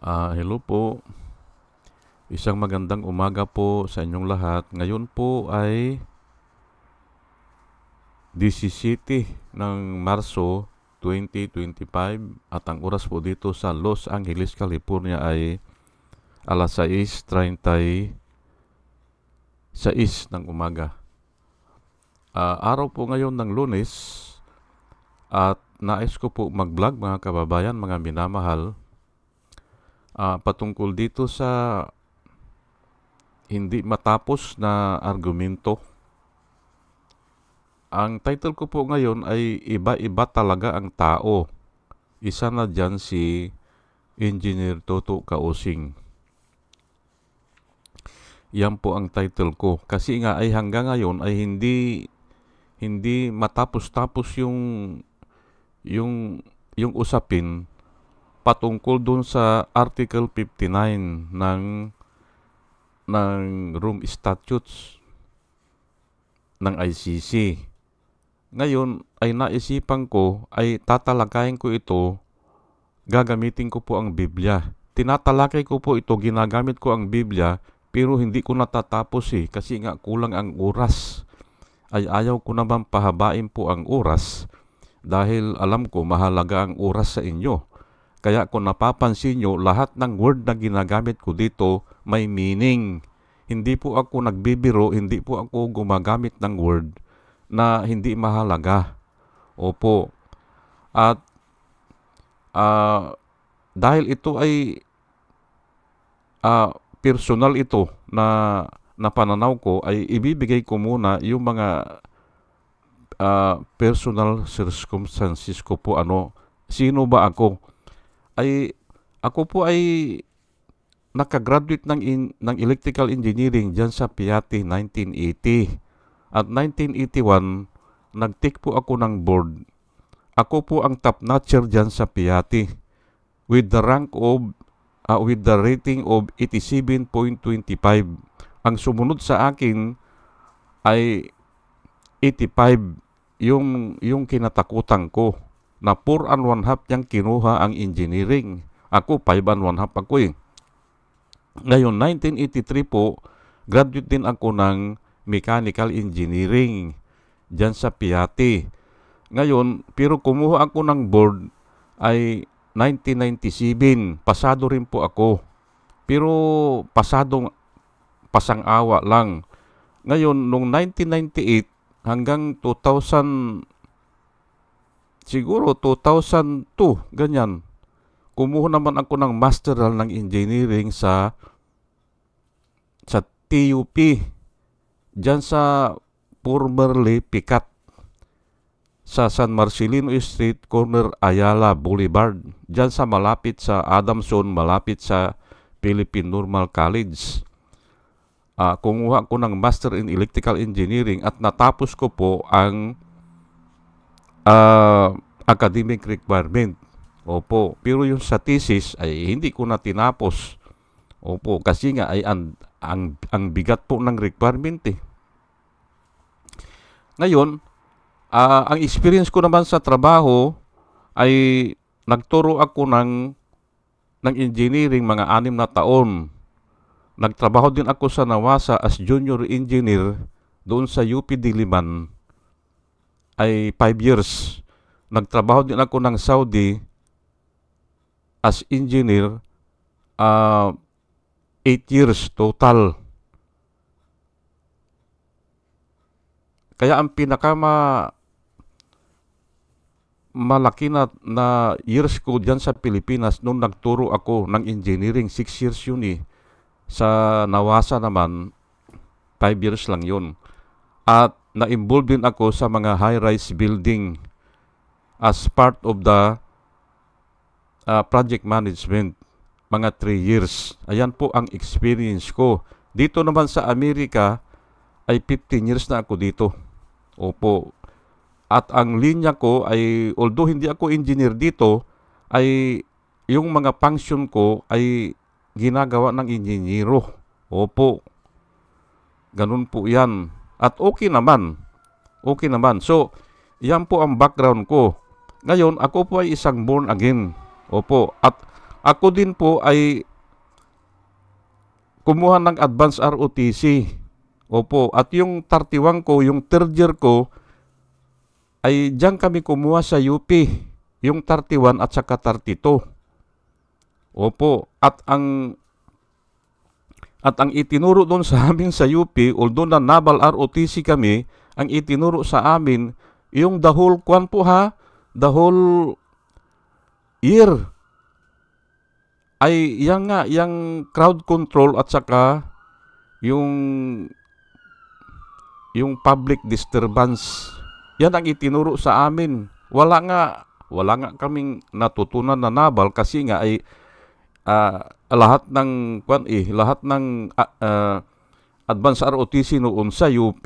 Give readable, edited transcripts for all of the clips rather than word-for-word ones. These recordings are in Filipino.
Hello po. Isang magandang umaga po sa inyong lahat. Ngayon po ay 17 ng Marso 2025 at ang oras po dito sa Los Angeles, California ay alas 6:36 ng umaga. Araw po ngayon ng Lunes at nais ko po mag-vlog mga kababayan, mga minamahal, patungkol dito sa hindi matapos na argumento. Ang title ko po ngayon ay Iba-iba talaga ang tao. Isa na dyan si Engineer Toto Kausing. Yan po ang title ko. Kasi nga ay hanggang ngayon ay hindi matapos-tapos yung usapin patungkol dun sa Article 59 ng Rome Statutes ng ICC. Ngayon ay naisipan ko ay tatalakayin ko ito, gagamitin ko po ang Biblia. Tinatalakay ko po ito, ginagamit ko ang Biblia, pero hindi ko natatapos kasi nga kulang ang oras. Ay ayaw ko naman pahabain po ang oras dahil alam ko mahalaga ang oras sa inyo. Kaya kung napapansin nyo, lahat ng word na ginagamit ko dito may meaning. Hindi po ako nagbibiro, hindi po ako gumagamit ng word na hindi mahalaga. Opo. At dahil ito ay personal ito na pananaw ko, ay ibibigay ko muna yung mga personal circumstances ko po. Sino ba ako? Ako po ay nakagraduate ng electrical engineering dyan sa PIATI 1980. At 1981, nag-take po ako ng board. Ako po ang top notcher dyan sa PIATI with the rating of 87.25. Ang sumunod sa akin ay 85, yung kinatakutan ko na 4 and 1/2 yung kinuha ang engineering. Ako 5 and 1/2 ako . Ngayon 1983 po, graduate din ako ng mechanical engineering dyan sa PIATI. Ngayon, pero kumuha ako ng board ay 1997. Pasado rin po ako. Pero pasang-awa lang. Ngayon, noong 1998 hanggang 2000, siguro 2002, ganyan, kumuha naman ako ng masteral ng engineering sa TUP, dyan sa formerly Picat, sa San Marcelino Street, corner Ayala Boulevard, dyan sa malapit sa Adamson, malapit sa Philippine Normal College. Kumuha ko ng Master in Electrical Engineering at natapos ko po ang academic requirement. Opo, pero yung sa thesis ay hindi ko na tinapos. Opo, kasi nga ay ang bigat po ng requirement . Ngayon, ang experience ko naman sa trabaho ay nagturo ako ng engineering mga 6 na taon. Nagtrabaho din ako sa Nawasa as junior engineer doon sa UP Diliman ay 5 years. Nagtrabaho din ako ng Saudi as engineer 8 years total. Kaya ang malaki na years ko dyan sa Pilipinas nung nagturo ako ng engineering, 6 years yun . Sa Nawasa naman, 5 years lang yun. At na-involve din ako sa mga high-rise building as part of the project management, mga 3 years. Ayan po ang experience ko. Dito naman sa Amerika ay 15 years na ako dito. Opo. At ang linya ko ay, although hindi ako engineer dito, ay yung mga function ko ay ginagawa ng inhinyero. Opo. Ganun po yan. At okay naman. Okay naman. So, yan po ang background ko. Ngayon, ako po ay isang born again. Opo. At Ako din po ay kumuha ng advance ROTC. Opo, at yung 31 ko, yung third year ko, ay diyan kami kumuha sa UP, yung 31 at saka 32. Opo, at ang itinuro doon sa amin sa UP, although na Naval ROTC kami, ang itinuro sa amin, yung the whole kwan po ha, the whole year, ay yung crowd control at saka yung public disturbance. Yan ang itinuro sa amin. Wala nga kaming natutunan na Naval kasi nga ay lahat ng advance ROTC noon sa UP.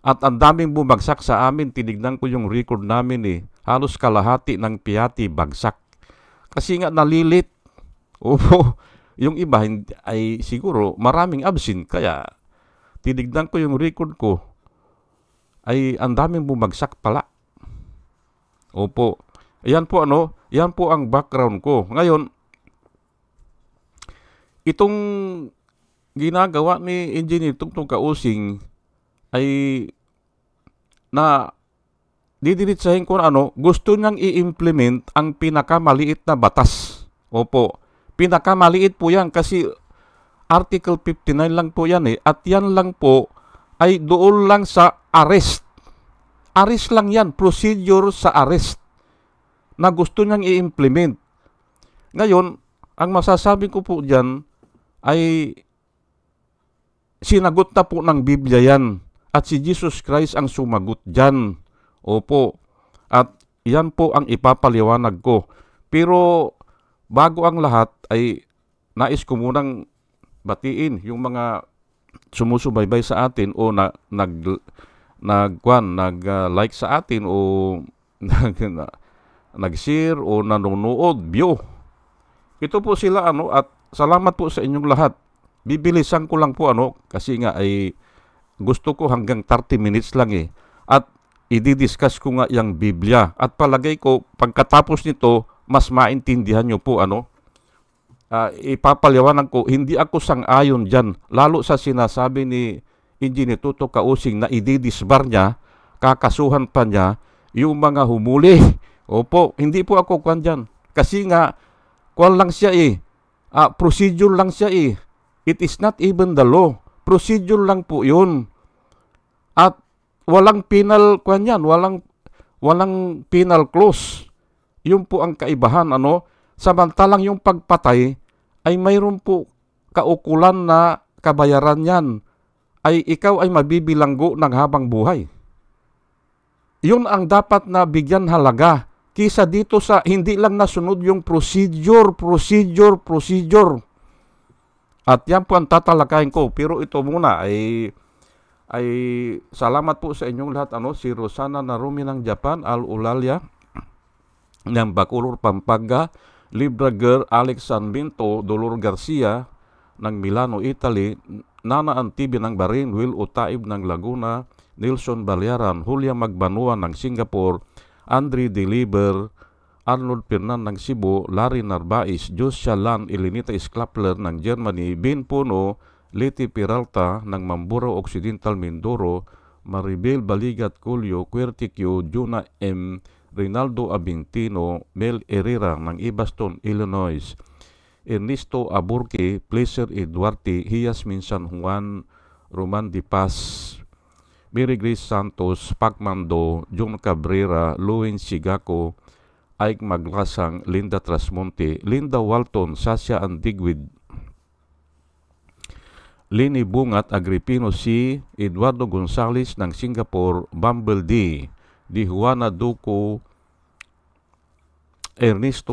At ang daming bumagsak sa amin. Tinignan ko yung record namin eh. Halos kalahati ng piyati bagsak. Kasi nga nalilit. Opo, yung iba ay siguro maraming absent. Kaya tinignan ko yung record ko, ay ang daming bumagsak pala. Opo. Yan po ang background ko. Ngayon, itong ginagawa ni Engineer Tungtong Kausing ay na didiritsahin ko gusto niyang i-implement ang pinakamaliit na batas. Opo. Pinakamaliit po yan kasi Article 59 lang po yan eh. At yan lang po ay doon lang sa arrest. Arrest lang yan. Procedure sa arrest na gusto niyang i-implement. Ngayon, ang masasabi ko po dyan ay sinagot na po ng Biblia yan. At si Jesus Christ ang sumagot dyan. Opo. At yan po ang ipapaliwanag ko. Pero bago ang lahat ay nais ko munang batiin yung mga sumusubaybay sa atin o nag-like sa atin o nag-share o nanonood, view. Ito po sila at salamat po sa inyong lahat. Bibilisan ko lang po kasi nga ay gusto ko hanggang 30 minutes lang eh. At i-discuss ko nga yung Biblia. At palagay ko pagkatapos nito mas maintindihan nyo po ipapaliwanag ko, hindi ako sang-ayon dyan. Lalo sa sinasabi ni Engineer Tungtong Kausing na ididisbar niya, kakasuhan pa niya yung mga humuli. Opo, hindi po ako kwan dyan. Kasi nga, kwan lang siya procedure lang siya It is not even the law. Procedure lang po yun. At walang penal kwan yan, walang penal clause. Yun po ang kaibahan, Samantalang yung pagpatay ay mayroon po kaukulan na kabayaran yan. Ay ikaw ay mabibilanggo ng habang buhay. Yun ang dapat na bigyan halaga. Kisa dito sa hindi lang nasunod yung procedure. At yan po ang tatalakayin ko. Pero ito muna ay salamat po sa inyong lahat. Si Rosana Narumi ng Japan, Al-Ulalia ng Bacolor, Pampanga, Libra Girl, Alex Sanbinto, Dolor Garcia ng Milano, Italy, Nana Antibia ng Bahrain, Will Utaib ng Laguna, Nelson Balearan, Julia Magbanua ng Singapore, Andre Deliver, Arnold Pernan ng Cebu, Larry Narbais, Josia Lan, Elenita Sklapler ng Germany, Ben Puno, Leti Peralta ng Mamburao Occidental, Mindoro, Maribel Baligat Culio, Quertiquio, Juna M., Rinaldo Abintino, Mel Herrera ng Ibaston, Illinois, Ernesto Aburque, Placer Eduarte, Hiasmin San Juan, Roman Di Paz, Mary Grace Santos, Pacmando, John Cabrera, Luwin Sigaco, Ike Maglasang, Linda Trasmonte, Linda Walton, Sasha Andigwid, Lini Bungat, Agripino C., Eduardo Gonzales ng Singapore, Bumble D., Di Juana Duco, Ernesto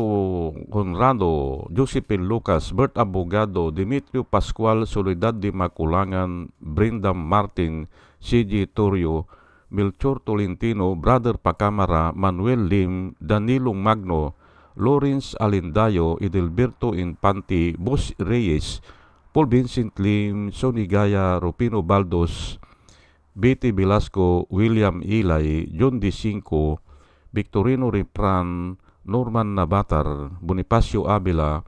Conrado, Josephine Lucas, Bert Abogado, Demetrio Pascual, Soledad de Maculangan, Brenda Martin, C.G. Torrio, Melchor Tolentino, Brother Pacamara, Manuel Lim, Danilo Magno, Lawrence Alindayo, Edelberto Infante, Boss Reyes, Paul Vincent Lim, Sonny Gaya, Rupino Baldos, Betty Velasco, William Ilay, John D. Cinco, Victorino Repran, Norman Nabatar, Bonifacio Avila,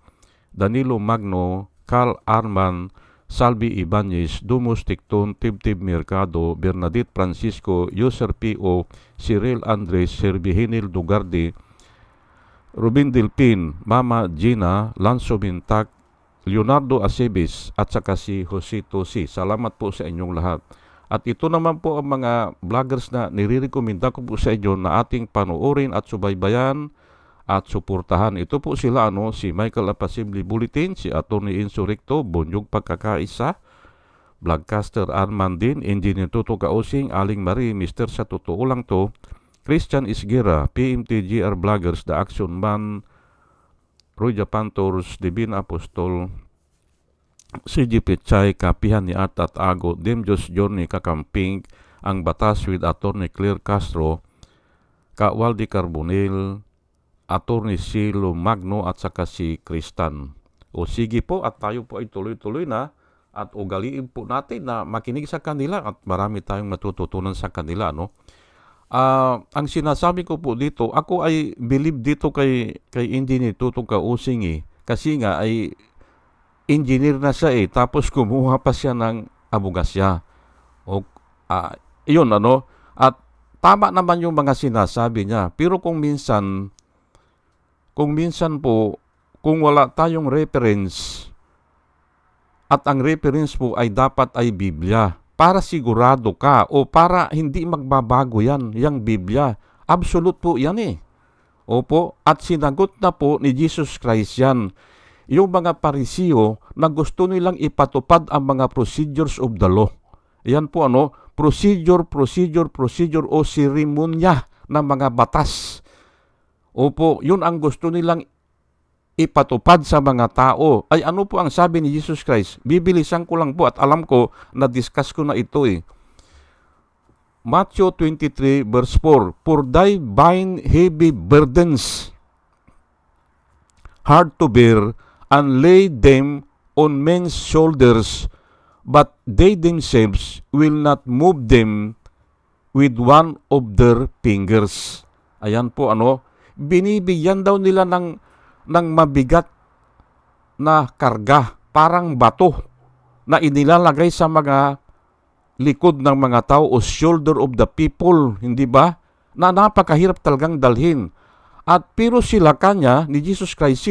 Danilo Magno, Carl Arman, Salvi Ibanez, Dumus Ticton, Tibtib Mercado, Bernadette Francisco, User P.O., Cyril Andres, Servihinil Dugardi, Rubin Dilpin, Mama Gina, Lanzo Bintak, Leonardo Acebes, at saka si Josito C. Salamat po sa inyong lahat. At ito naman po ang mga vloggers na nire-recommenda ko po sa inyo na ating panoorin at subaybayan at suportahan. Ito po sila, si Michael Apasimli Bulletin, si Atty. Insurrecto, Bunyog Pagkakaisa, Vlogcaster Arman din, Engineer Tuto Kausing, Aling Marie, Mr. Sa Totoo Lang To, Christian Isguera, PMTGR Vloggers, The Action Man, Roy Japantors, Divine Apostol, CG Pichay, Kapihan ni Art at Ago, Demjos Journey Kakamping, Ang Batas with Atty. Claire Castro, Waldi Carbonell, Atty. Silo Magno at saka si Kristan. O sige po, at tayo po ay tuloy-tuloy na at ugaliin po natin na makinig sa kanila at marami tayong matututunan sa kanila. Ang sinasabi ko po dito, ako ay believe dito kay Engineer Tuto Kausing kasi nga ay engineer na siya tapos kumuha pa siya ng abogasya. O yun at tama naman yung mga sinasabi niya. Pero kung minsan po, kung wala tayong reference, at ang reference po ay dapat ay Biblia, para sigurado ka o para hindi magbabago yung Biblia. Absolute po yan Opo, at sinagot na po ni Jesus Christ yan. Yung mga Parisiyo na gusto nilang ipatupad ang mga procedures of the law. Yan po procedure o seremonya ng mga batas. Opo, yun ang gusto nilang ipatupad sa mga tao. Ay ano po ang sabi ni Jesus Christ? Bibilisan ko lang po at alam ko na discuss ko na ito Matthew 23 verse 4, For thy bind heavy burdens, hard to bear, and lay them on men's shoulders, but they themselves will not move them with one of their fingers. Ayan po binibigyan daw nila ng mabigat na karga, parang bato na inilalagay sa mga likod ng mga tao o shoulder of the people, hindi ba? Na napakahirap talagang dalhin. At pero sila ni Jesus Christ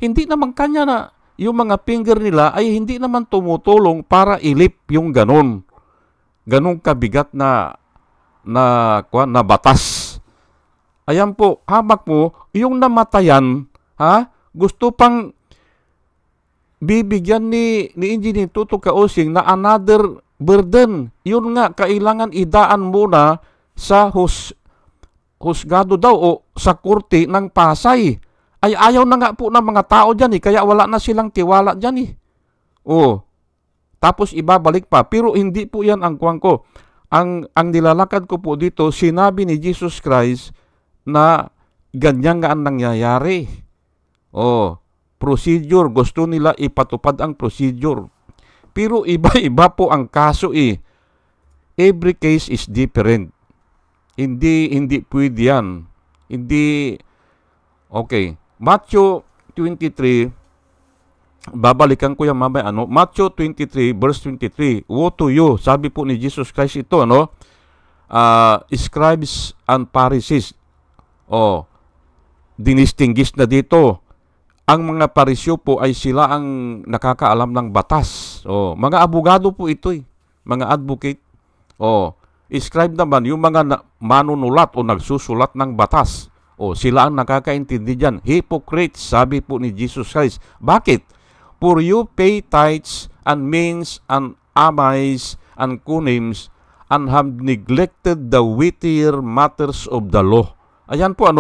hindi naman kanya na yung mga finger nila ay hindi naman tumutulong para ilip yung ganun kabigat na batas. Ayan po, hamak mo, yung namatayan, gusto pang bibigyan ni Engineer Tuto Kausing na another burden. Yun nga, kailangan idaan muna sa husgado daw o sa korte ng Pasay. Ay ayaw na nga po ng mga tao dyan kaya wala na silang tiwala dyan Tapos ibabalik pa. Pero hindi po yan ang kuwang ko. Ang nilalakad ko po dito, sinabi ni Jesus Christ na ganyan nga ang nangyayari. Procedure. Gusto nila ipatupad ang procedure. Pero iba-iba po ang kaso Every case is different. Hindi pwede yan. Okay. Matthew 23, babalikan ko yan mamaya. Matthew 23, verse 23. Woe to you. Sabi po ni Jesus Christ ito, scribes and Pharisees. Dinistinguish na dito. Ang mga Parisyo po ay sila ang nakakaalam ng batas. Mga abogado po ito mga advocate. Scribe naman yung mga manunulat o nagsusulat ng batas. Sila ang nakakaintindi dyan. Hypocrites, sabi po ni Jesus Christ. Bakit? For you pay tithes and means and amis and kunims and have neglected the weightier matters of the law. Ayan po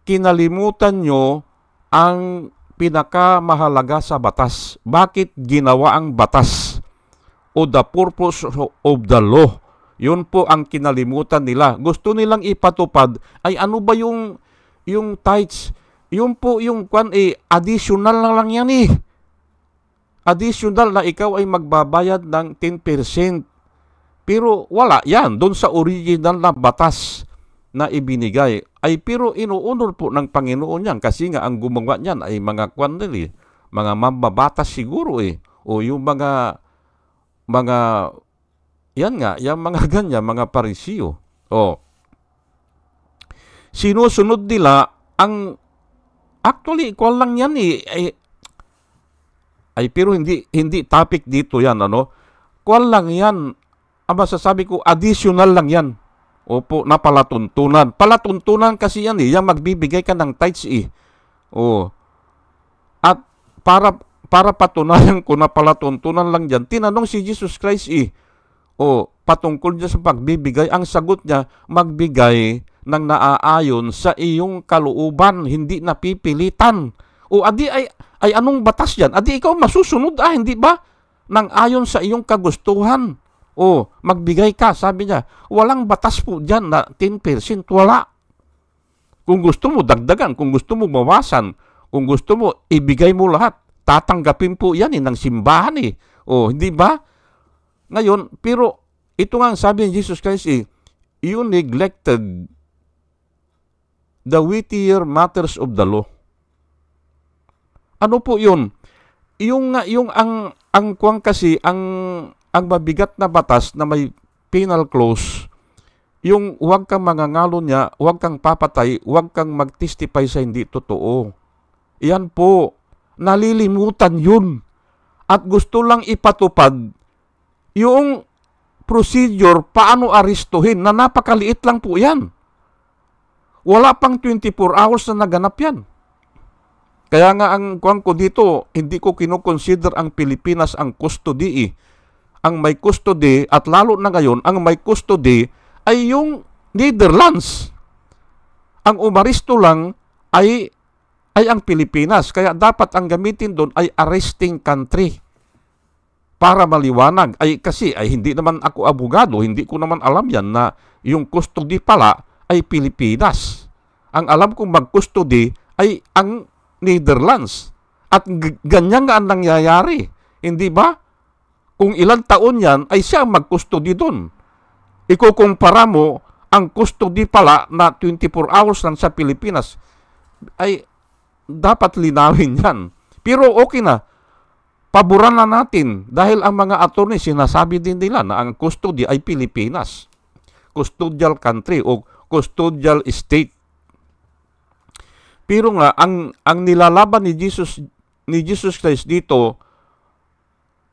kinalimutan nyo ang pinakamahalaga sa batas. Bakit ginawa ang batas? O the purpose of the law. Yun po ang kinalimutan nila. Gusto nilang ipatupad ay ano ba yung tithes? Yun po yung additional na lang yan Additional na ikaw ay magbabayad ng 10%. Pero wala yan doon sa original na batas. na ibinigay. Ay pero inuunor po ng Panginoon yan kasi nga ang gumawa niyan ay mga kwanili, mga mambabatas siguro o yung mga yan nga, yung mga ganyan, mga Parisiyo. Sinusunod nila ang actually, ikuan lang yan ay pero hindi topic dito yan, Kuan lang yan. Ang masasabi ko, additional lang yan. Opo, na palatuntunan. Palatuntunan kasi yan yung magbibigay ka ng tithes At para patunayan ko na palatuntunan lang yan, tinanong si Jesus Christ patungkol niya sa pagbibigay, ang sagot niya, magbigay ng naaayon sa iyong kalooban, hindi napipilitan. Adi ay anong batas yan? Adi ikaw masusunod hindi ba? Nang ayon sa iyong kagustuhan. Magbigay ka, sabi niya. Walang batas po dyan na 10%, wala. Kung gusto mo, dagdagan. Kung gusto mo, bawasan. Kung gusto mo, ibigay mo lahat. Tatanggapin po yan ng simbahan hindi ba? Ngayon, pero ito nga ang sabi ni Jesus Christ you neglected the weightier matters of the law. Ano po yun? Yung kuwang kasi, ang mabigat na batas na may penal clause, yung huwag kang mangangalo niya, huwag kang papatay, huwag kang mag-testify sa hindi totoo. Yan po, nalilimutan yun. At gusto lang ipatupad yung procedure paano aristuhin na napakaliit lang po yan. Wala pang 24 hours na naganap yan. Kaya nga ang kuwang ko dito, hindi ko kinoconsider ang Pilipinas ang custody Ang may custody, at lalo na ngayon, ang may custody ay yung Netherlands. Ang umaristo lang ay ang Pilipinas. Kaya dapat ang gamitin doon ay arresting country. Para maliwanag. Kasi hindi naman ako abogado, hindi ko naman alam yan na yung custody pala ay Pilipinas. Ang alam kong mag-custody ay ang Netherlands. At ganyan nga ang nangyayari. Hindi ba? Kung ilang taon yan, ay siya ang mag-custody doon. Ikukumpara mo, ang custody pala na 24 hours lang sa Pilipinas, ay dapat linawin yan. Pero okay na. Paboran na natin dahil ang mga attorney sinasabi din nila na ang custody ay Pilipinas. Custodial country o custodial state. Pero nga ang nilalaban ni Jesus Christ dito,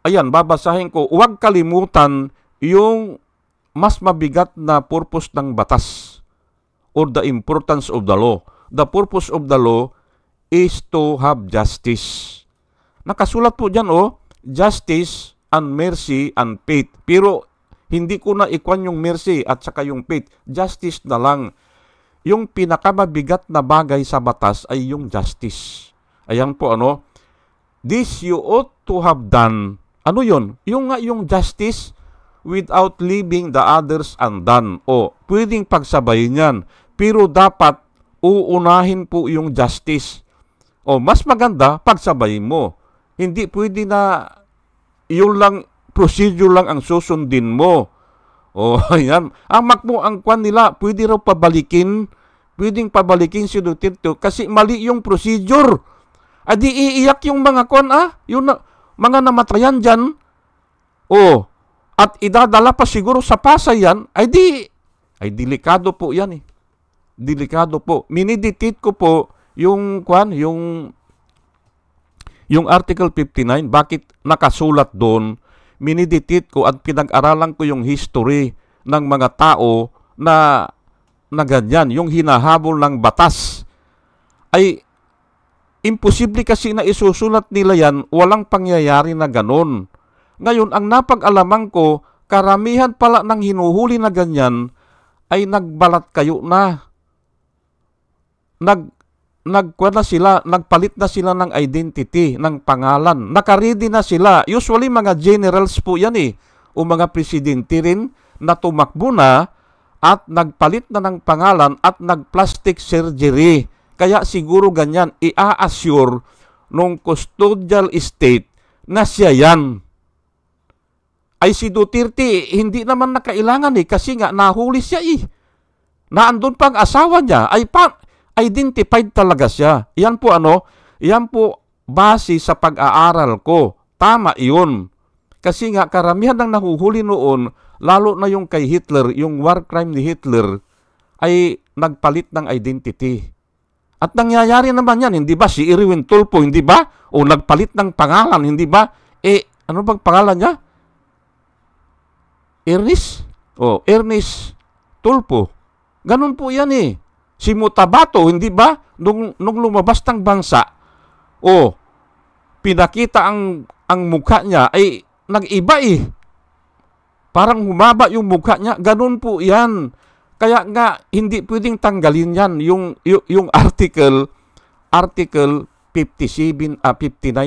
ayan, babasahin ko, huwag kalimutan yung mas mabigat na purpose ng batas or the importance of the law. The purpose of the law is to have justice. Nakasulat po dyan, justice and mercy and faith. Pero hindi ko na ikwan yung mercy at saka yung faith. Justice na lang. Yung pinakamabigat na bagay sa batas ay yung justice. Ayan po, this you ought to have done. Ano yun? Yung justice without leaving the others undone. Pwedeng pagsabayin yan. Pero dapat uunahin po yung justice. Mas maganda pagsabayin mo. Hindi pwede na yun lang, procedure lang ang susundin mo. Ayan. Ang kwan nila, pwede raw pabalikin. Pwedeng pabalikin si Duterte kasi mali yung procedure. Adi iiyak yung mga kwan, yung mga namatayan dyan. At idadala pa siguro sa Pasay yan, ay delikado po yan Delikado po. Miniditate ko po yung kwan, yung Article 59, bakit nakasulat doon, miniditate ko at pinag-aralan ko yung history ng mga tao na ganyan, yung hinahabol ng batas. Ay, imposible kasi na isusulat nila yan, walang pangyayari na ganon. Ngayon, ang napag-alaman ko, karamihan pala ng hinuhuli na ganyan, ay nagbalat kayo na. Nagpalit na sila ng identity, ng pangalan. Nakaready na sila. Usually, mga generals po yan o mga presidente rin na tumakbo na at nagpalit na ng pangalan at nag-plastic surgery. Kaya siguro ganyan, i-assure nung custodial estate na siya yan. Ay si Duterte, hindi naman nakailangan kasi nga nahuli siya na andun pa ang asawa niya, ay identified talaga siya. Yan po yan po base sa pag-aaral ko. Tama iyon. Kasi nga karamihan ng nahuhuli noon, lalo na yung kay Hitler, yung war crime ni Hitler, ay nagpalit ng identity. At nangyayari naman yan, hindi ba? Si Erwin Tulfo, hindi ba? O nagpalit ng pangalan, hindi ba? Ano bang pangalan niya? Ernest Tulfo. Ganun po yan eh. Si Mutabato, hindi ba? Nung lumabas ng bansa, pinakita ang mukha niya, ay nag-iba eh. Parang humaba yung mukha niya. Ganun po yan. Kaya nga, hindi pwedeng tanggalin yan. Yung article 59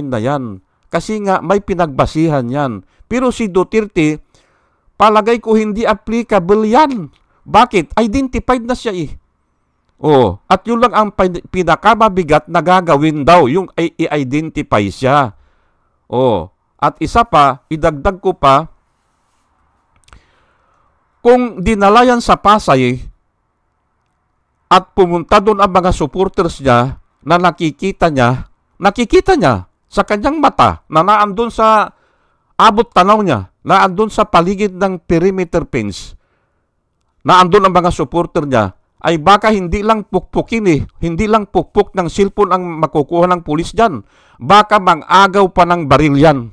na yan. Kasi nga, may pinagbasihan yan. Pero si Duterte, palagay ko hindi applicable yan. Bakit? Identified na siya eh. At yun lang ang pinakamabigat na gagawin daw, yung i-identify siya. At isa pa, idagdag ko pa, kung dinala yan sa Pasay at pumunta doon ang mga supporters niya na nakikita niya sa kanyang mata na naandun sa abot tanaw niya, naandun sa paligid ng perimeter fence, naandun ang mga supporter niya, ay baka hindi lang pukpukin hindi lang pukpuk ng cellphone ang makukuha ng pulis dyan. Baka mang-agaw pa ng baril yan.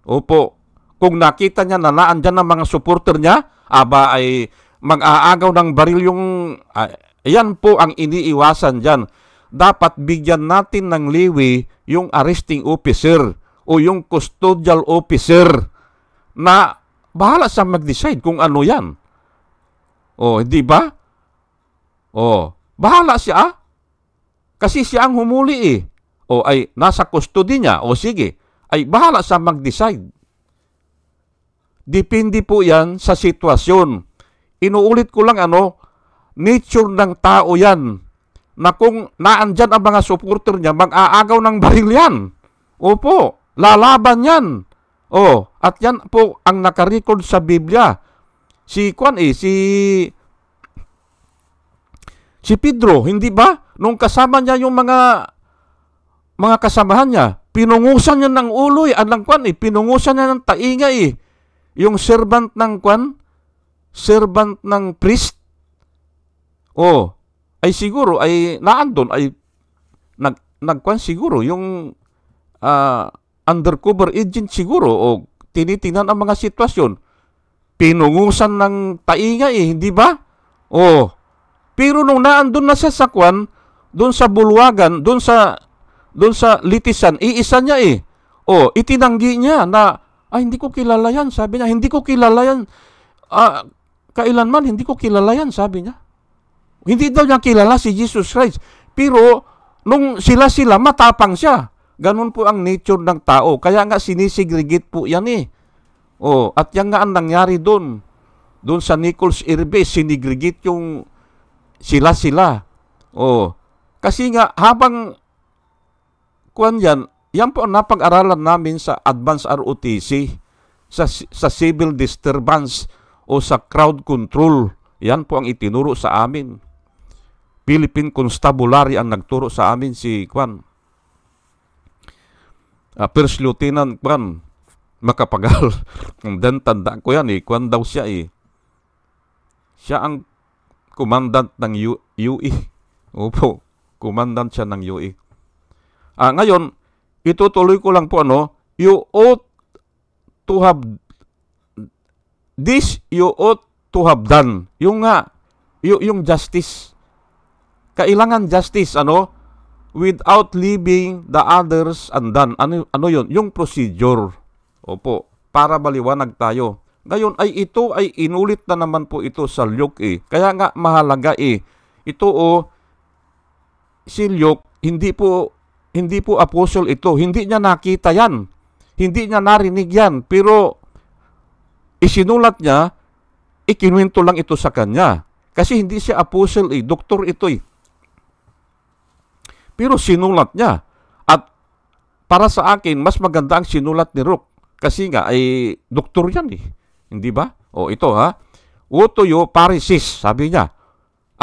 Opo. Kung nakita niya na naandyan ang mga supporter niya, ay mag-aagaw ng baril yung... yan po ang iniiwasan dyan. Dapat bigyan natin ng leeway yung arresting officer o yung custodial officer na bahala sa mag-decide kung ano yan. Hindi ba? Bahala siya. Kasi siya ang humuli ay nasa custody niya. Sige, ay bahala sa mag-decide. Depende po yan sa sitwasyon. Inuulit ko lang nature ng tao yan. Na kung naandyan ang mga supporter niya, mag-aagaw ng baril yan. Opo, lalaban yan. At yan po ang nakarecord sa Biblia. Si Pedro, hindi ba? Nung kasama niya yung mga kasamahan niya, pinungusan niya ng ulo pinungusan niya ng tainga Yung servant ng priest, ay siguro, ay naandun, ay siguro, yung undercover agent siguro, tinitingnan ang mga sitwasyon. Pinungusan ng tainga hindi ba? Pero nung naandun na siya sa doon sa bulwagan, doon sa litisan, iisa niya itinanggi niya na, hindi ko kilala yan, sabi niya. Hindi ko kilala yan. Kailanman, hindi ko kilala yan, sabi niya. Hindi daw niya kilala si Jesus Christ. Pero, nung sila, matapang siya. Ganun po ang nature ng tao. Kaya nga, sinisegregate po yan at yan nga ang nangyari doon. Doon sa Nichols Irbe, sinegregate yung sila. Kasi nga, habang yan po ang napag-aralan namin sa Advanced ROTC, sa civil disturbance o sa crowd control. Yan po ang itinuro sa amin. Philippine Constabulary ang nagturo sa amin si First Lieutenant Makapagal. Then tandaan ko yan daw siya Siya ang commandant ng UE. Opo, commandant siya ng UE. Ngayon, itutuloy ko lang po you ought to have this, you ought to have done. Yung justice. Kailangan justice, without leaving the others undone. Ano yun? Yung procedure. Opo, para maliwanag tayo. Ngayon ay ito ay inulit na naman po ito sa Luke Kaya nga mahalaga Ito si Luke, hindi po apostle ito. Hindi niya nakita yan. Hindi niya narinig yan. Pero isinulat niya, ikinuwento lang ito sa kanya. Kasi hindi siya apostle doktor ito Pero sinulat niya. At para sa akin, mas maganda ang sinulat ni Luke. Kasi nga ay doktor yan Hindi ba? Ito What to you, Pharisees, sabi niya.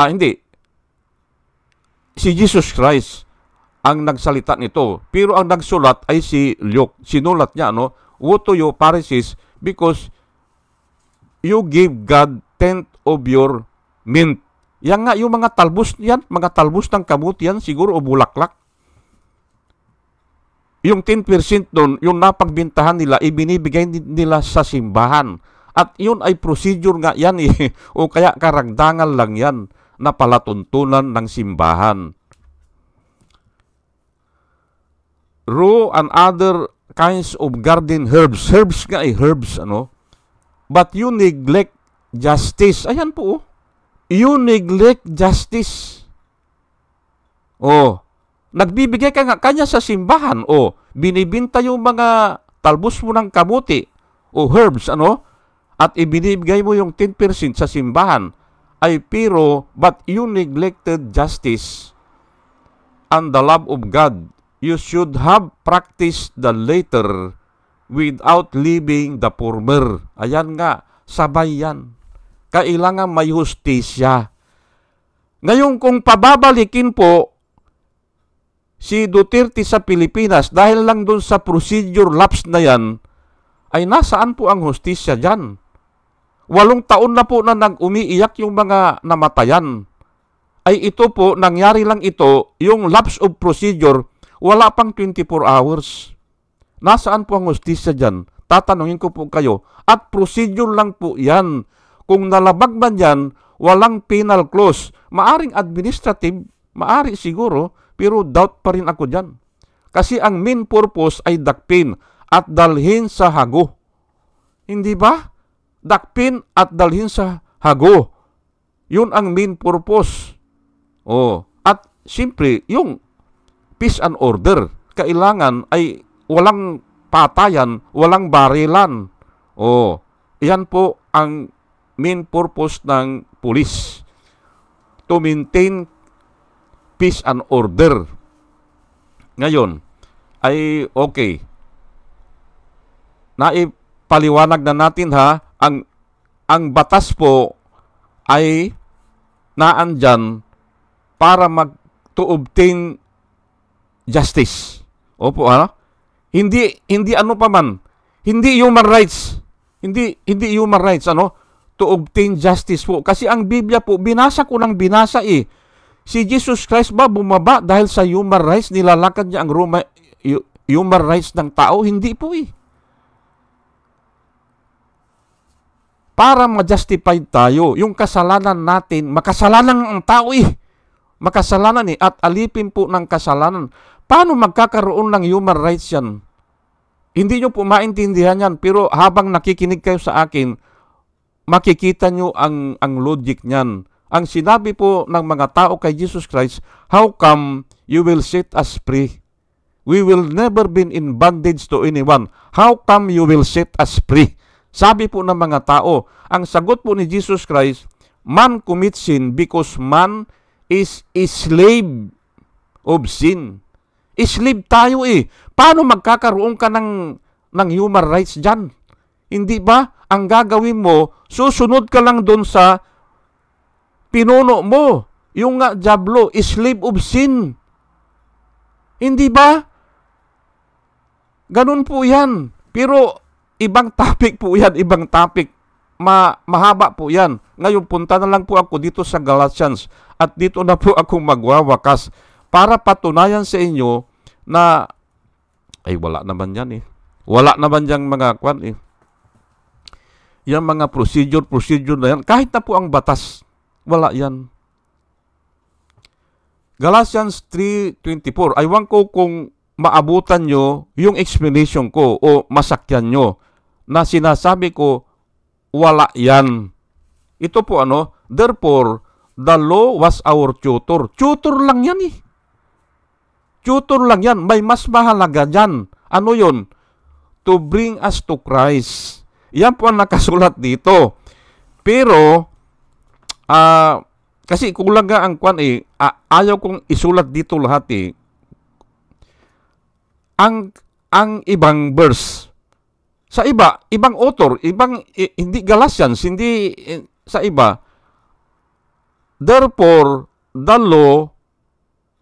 Hindi. Si Jesus Christ ang nagsalita nito. Pero ang nagsulat ay si Luke. Sinulat niya, woe to you, Pharisees, because you give God tenth of your mint. Yan nga, yung mga talbos yan, mga talbos ng kamuti yan, siguro o bulaklak. Yung 10% nun, yung napagbintahan nila, ibinibigay nila sa simbahan. At yun ay procedure nga yan o kaya karagdangan lang yan na palatuntunan ng simbahan. Rue and other kinds of garden herbs. Herbs nga herbs, But you neglect justice. Ayan po, You neglect justice. Nagbibigay ka nga kanya sa simbahan. Binibinta yung mga talbos mo ng kamuti o herbs, at ibinibigay mo yung 10% sa simbahan. But you neglected justice and the love of God. You should have practiced the latter without leaving the former. Ayan nga, sabay yan. Kailangan may hustisya. Ngayon, kung pababalikin po si Duterte sa Pilipinas dahil lang doon sa procedure lapse na yan, ay nasaan po ang hustisya dyan? 8 taon na po na nag-umiiyak yung mga namatayan. Ay ito po, nangyari lang ito, yung lapse of procedure, wala pang 24 hours. Nasaan po ang hustisya dyan? Tatanungin ko po kayo. At procedure lang po yan. Kung nalabag man yan, walang penal clause. Maaring administrative, maari siguro, pero doubt pa rin ako dyan. Kasi ang main purpose ay dakpin at dalhin sa hago. Hindi ba? Dakpin at dalhin sa hago. Yun ang main purpose. At siyempre, yung peace and order, kailangan ay walang patayan, walang barilan. Yan po ang main purpose ng police. To maintain peace and order. Ngayon, ay okay. Naipaliwanag na natin ang batas po ay naandyan para to obtain justice. Opo, Hindi hindi human rights. Hindi human rights, to obtain justice po. Kasi ang Biblia po, binasa ko ng binasa Si Jesus Christ ba bumaba dahil sa human rights, nilalakad niya ang human rights ng tao? Hindi po Para ma-justify tayo, yung kasalanan natin, makasalanan ang tao Makasalanan at alipin po ng kasalanan. Paano magkakaroon ng human rights yan? Hindi nyo po maintindihan yan, pero habang nakikinig kayo sa akin, makikita nyo ang logic niyan. Ang sinabi po ng mga tao kay Jesus Christ, how come you will set us free? We will never be in bondage to anyone. How come you will set us free? Sabi po ng mga tao, ang sagot po ni Jesus Christ, man commits sin because man is a slave of sin. Slave tayo Paano magkakaroon ka ng human rights dyan? Hindi ba? Ang gagawin mo, susunod ka lang doon sa pinuno mo. Yung nga, Diablo, slave of sin. Hindi ba? Ganun po yan. Pero, ibang topic po yan, ibang topic. Mahaba po yan. Ngayon, punta na lang po ako dito sa Galatians at dito na po ako magwawakas para patunayan sa inyo na, wala naman yan Wala naman yung mga yung mga procedure na yan. Kahit na po ang batas, wala yan. Galatians 3:24. Aywan ko kung maabutan nyo yung explanation ko o masakyan nyo na sinasabi ko, wala yan. Ito po therefore, the law was our tutor. Tutor lang yan Tutor lang yan. May mas mahalaga dyan. Ano yun? To bring us to Christ. Yan po ang nakasulat dito. Pero, kasi kulang nga ang ayaw kong isulat dito lahat Ang ibang verse, sa ibang author, hindi Galatians, hindi sa iba, Therefore, the law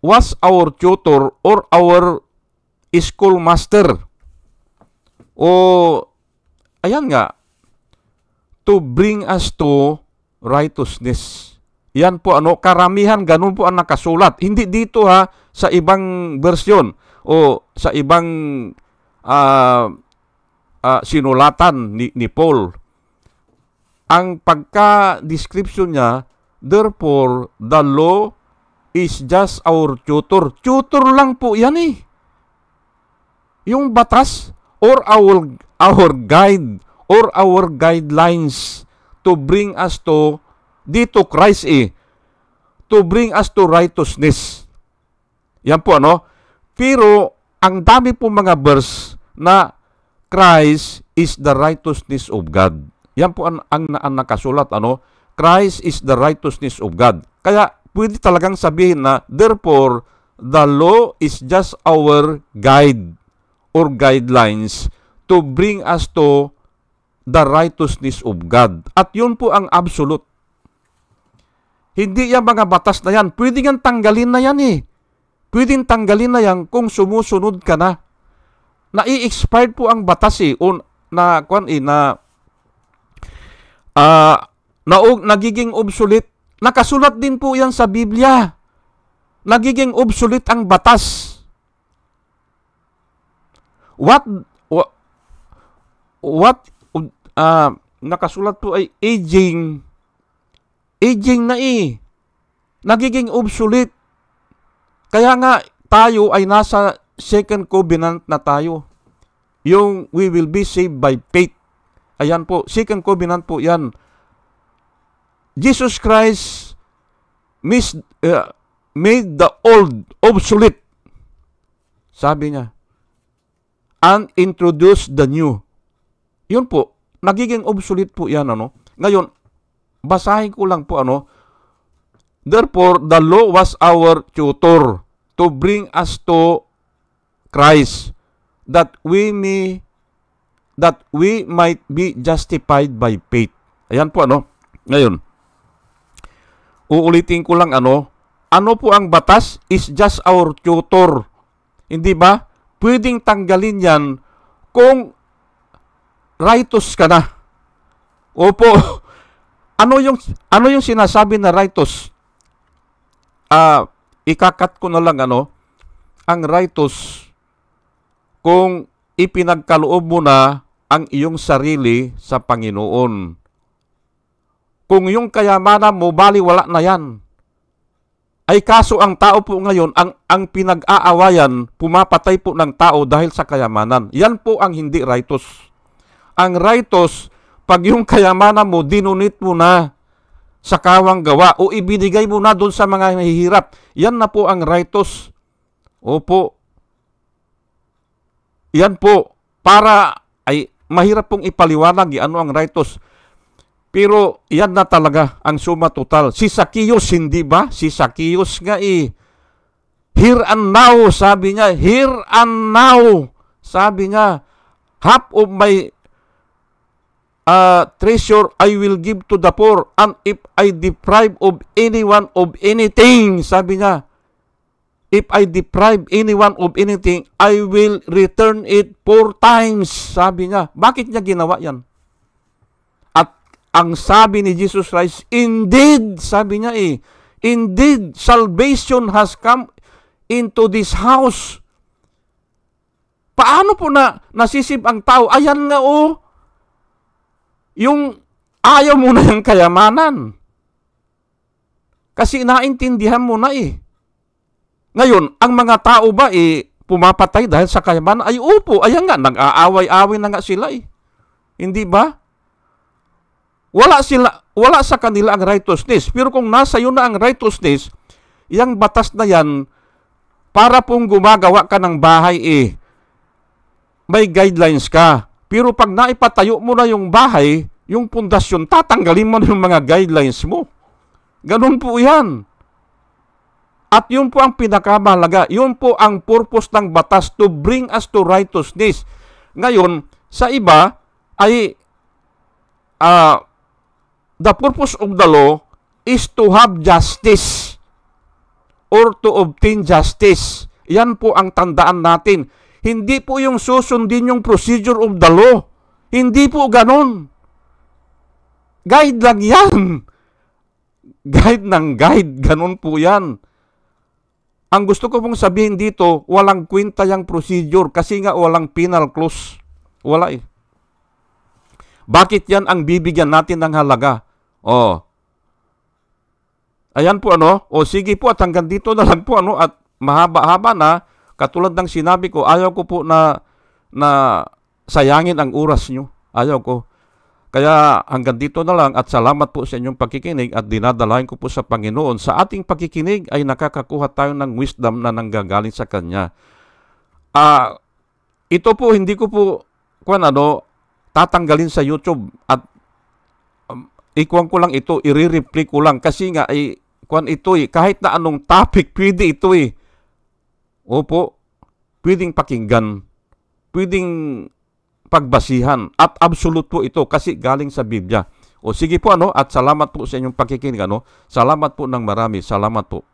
was our tutor or our schoolmaster. O, ayan nga, to bring us to righteousness. Yan po karamihan ganun po ang nakasulat. Hindi dito sa ibang version o sa ibang sinulatan ni Paul. Ang pagka-description niya, therefore, the law is just our tutor. Tutor lang po yan eh. Yung batas or our guide or our guidelines to bring us to dito Christ to bring us to righteousness. Yan po Pero ang dami po mga verse na Christ is the righteousness of God. Yan po ang nakasulat Christ is the righteousness of God. Kaya pwede talagang sabihin na therefore the law is just our guide or guidelines to bring us to the righteousness of God. At yun po ang absolute. Hindi yung mga batas na yan. Pwede nga tanggalin na yan eh. Pwede tanggalin na yan kung sumusunod ka na. Na-i-expired po ang batas nagiging obsolete. Nakasulat din po yan sa Biblia. Nagiging obsolete ang batas. Nakasulat po ay aging na nagiging obsolete. Kaya nga tayo ay nasa second covenant na tayo. Yung we will be saved by faith. Ayan po, second covenant po yan. Jesus Christ made the old obsolete. Sabi niya. And introduced the new. Yun po, nagiging obsolete po yan. Ngayon, basahin ko lang po Therefore, the law was our tutor to bring us to Christ, that we might be justified by faith. Ayan po Ngayon, uulitin ko lang ano po ang batas is just our tutor. Hindi ba? Pwedeng tanggalin yan kung righteous ka na. Opo. Ano yung sinasabi na righteous? Ikakat ko na lang ang righteous kung ipinagkaloob mo na ang iyong sarili sa Panginoon. Kung yung kayamanan mo, baliwala na yan. Ay kaso ang tao po ngayon, ang pinag-aawayan, pumapatay po ng tao dahil sa kayamanan. Yan po ang hindi righteous. Ang righteous, pag yung kayamanan mo, dinunit mo na sa kawang gawa o ibinigay mo na doon sa mga nahihirap. Yan na po ang righteous. Opo. Yan po. Para ay mahirap pong ipaliwanag ano ang righteous. Pero yan na talaga ang suma total. Si Zacchaeus, hindi ba? Si Zacchaeus nga here and now, sabi niya. Here and now. Sabi niya, half of my treasure I will give to the poor, and if I deprive of anyone of anything, sabi niya, if I deprive anyone of anything, I will return it 4 times, sabi niya. Bakit niya ginawa yan? At ang sabi ni Jesus Christ, indeed, sabi niya indeed, salvation has come into this house. Paano po nasisip ang tao? Ayan nga yung ayaw mo na yung kayamanan. Kasi naintindihan mo na Ngayon, ang mga tao ba pumapatay dahil sa kayamanan? Ay upo, ayan nga, nag-aaway-away na nga sila Hindi ba? Wala sa kanila ang righteousness. Pero kung nasa iyo na ang righteousness, yung batas na yan, para pong gumagawa ka ng bahay may guidelines ka. Pero pag naipatayo mo na yung bahay, yung pundasyon, tatanggalin mo na yung mga guidelines mo. Ganun po yan. At yun po ang pinakamahalaga. Yun po ang purpose ng batas to bring us to righteousness. Ngayon, sa iba ay the purpose of the law is to have justice or to obtain justice. Yan po ang tandaan natin. Hindi po yung susundin yung procedure of the law. Hindi po ganon. Guide lang yan. Guide ng guide. Ganon po yan. Ang gusto ko pong sabihin dito, walang kwenta yung procedure kasi nga walang penal clause. Wala eh. Bakit yan ang bibigyan natin ng halaga? Ayan po sige po at hanggang dito na lang po at mahaba-haba na. Katulad ng sinabi ko, ayaw ko po na sayangin ang oras nyo. Ayaw ko. Kaya hanggang dito na lang at salamat po sa inyong pakikinig at dinadalayan ko po sa Panginoon. Sa ating pakikinig ay nakakakuha tayo ng wisdom na nanggagaling sa Kanya. Ito po, hindi ko po tatanggalin sa YouTube at ikuan ko lang ito, i-replay ko lang kasi nga kahit na anong topic, pwede ito eh. Opo, pwedeng pakinggan, pwedeng pagbasihan at absolute po ito kasi galing sa Biblia. Sige po at salamat po sa inyong pakikinig. Salamat po ng marami. Salamat po.